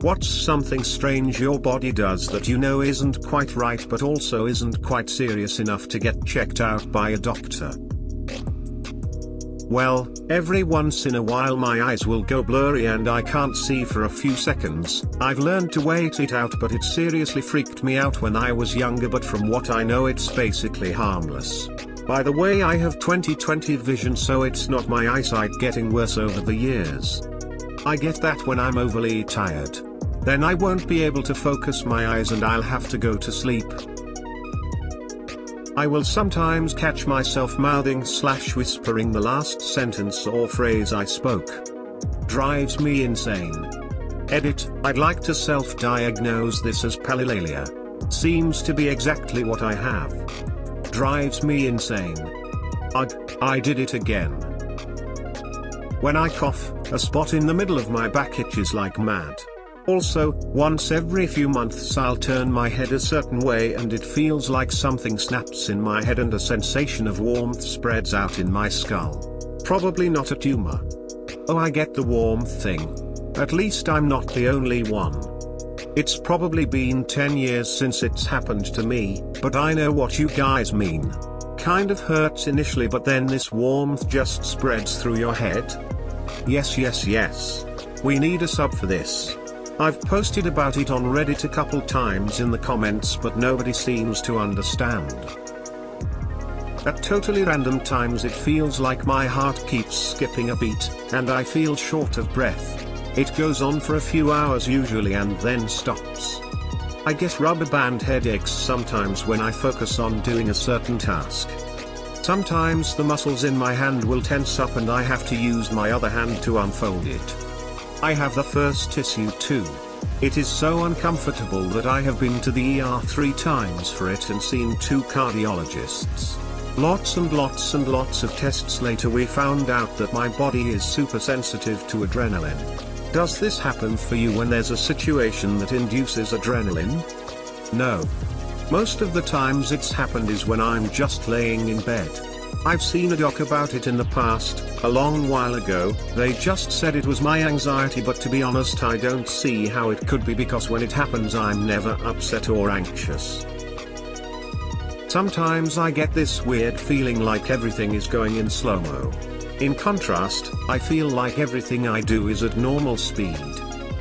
What's something strange your body does that you know isn't quite right but also isn't quite serious enough to get checked out by a doctor? Well, every once in a while my eyes will go blurry and I can't see for a few seconds. I've learned to wait it out, but it seriously freaked me out when I was younger, but from what I know it's basically harmless. By the way, I have 20/20 vision, so it's not my eyesight getting worse over the years. I get that when I'm overly tired. Then I won't be able to focus my eyes and I'll have to go to sleep. I will sometimes catch myself mouthing/whispering the last sentence or phrase I spoke. Drives me insane. Edit, I'd like to self-diagnose this as palilalia. Seems to be exactly what I have. Drives me insane. Ugh, I did it again. When I cough, a spot in the middle of my back itches like mad. Also, once every few months I'll turn my head a certain way and it feels like something snaps in my head and a sensation of warmth spreads out in my skull. Probably not a tumor. Oh, I get the warmth thing. At least I'm not the only one. It's probably been 10 years since it's happened to me, but I know what you guys mean. Kind of hurts initially, but then this warmth just spreads through your head. Yes. We need a sub for this. I've posted about it on Reddit a couple times in the comments, but nobody seems to understand. At totally random times it feels like my heart keeps skipping a beat, and I feel short of breath. It goes on for a few hours usually and then stops. I get rubber band headaches sometimes when I focus on doing a certain task. Sometimes the muscles in my hand will tense up and I have to use my other hand to unfold it. I have the first tissue too. It is so uncomfortable that I have been to the ER 3 times for it and seen 2 cardiologists. Lots and lots of tests later we found out that my body is super sensitive to adrenaline. Does this happen for you when there's a situation that induces adrenaline? No. Most of the times it's happened is when I'm just laying in bed. I've seen a doc about it in the past, a long while ago. They just said it was my anxiety, but to be honest I don't see how it could be, because when it happens I'm never upset or anxious. Sometimes I get this weird feeling like everything is going in slow-mo. In contrast, I feel like everything I do is at normal speed.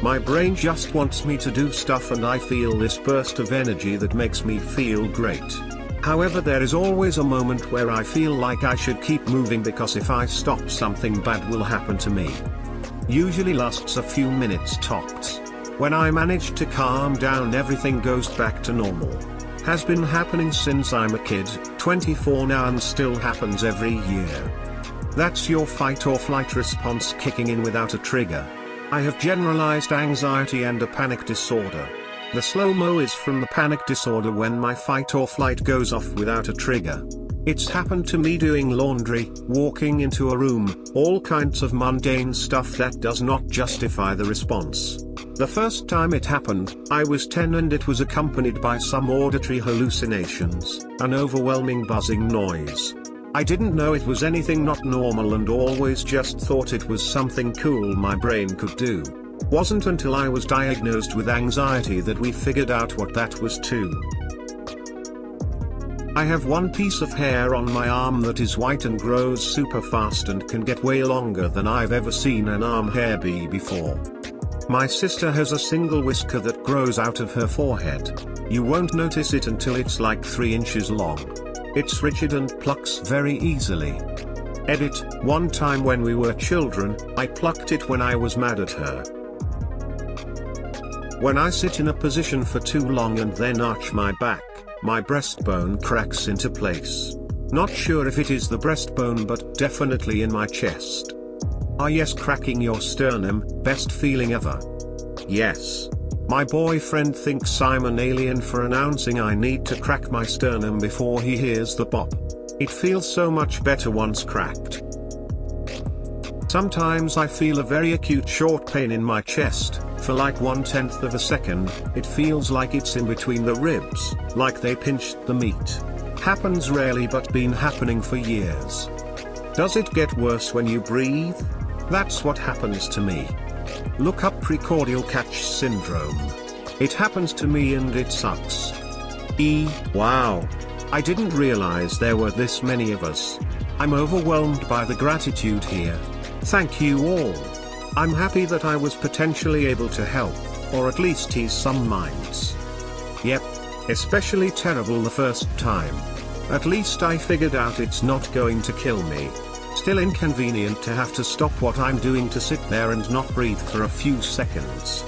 My brain just wants me to do stuff and I feel this burst of energy that makes me feel great. However, there is always a moment where I feel like I should keep moving, because if I stop something bad will happen to me. Usually lasts a few minutes tops. When I manage to calm down everything goes back to normal. Has been happening since I'm a kid, 24 now, and still happens every year. That's your fight or flight response kicking in without a trigger. I have generalized anxiety and a panic disorder. The slow-mo is from the panic disorder, when my fight or flight goes off without a trigger. It's happened to me doing laundry, walking into a room, all kinds of mundane stuff that does not justify the response. The first time it happened, I was 10 and it was accompanied by some auditory hallucinations, an overwhelming buzzing noise. I didn't know it was anything not normal and always just thought it was something cool my brain could do. Wasn't until I was diagnosed with anxiety that we figured out what that was too. I have one piece of hair on my arm that is white and grows super fast and can get way longer than I've ever seen an arm hair be before. My sister has a single whisker that grows out of her forehead. You won't notice it until it's like 3 inches long. It's rigid and plucks very easily. Edit, one time when we were children, I plucked it when I was mad at her. When I sit in a position for too long and then arch my back, my breastbone cracks into place. Not sure if it is the breastbone, but definitely in my chest. Ah yes, cracking your sternum, best feeling ever. Yes. My boyfriend thinks I'm an alien for announcing I need to crack my sternum before he hears the pop. It feels so much better once cracked. Sometimes I feel a very acute short pain in my chest, for like 1/10 of a second. It feels like it's in between the ribs, like they pinched the meat. Happens rarely but been happening for years. Does it get worse when you breathe? That's what happens to me. Look up precordial catch syndrome. It happens to me and it sucks. Wow. I didn't realize there were this many of us. I'm overwhelmed by the gratitude here. Thank you all. I'm happy that I was potentially able to help, or at least ease some minds. Yep. Especially terrible the first time. At least I figured out it's not going to kill me. Still inconvenient to have to stop what I'm doing to sit there and not breathe for a few seconds.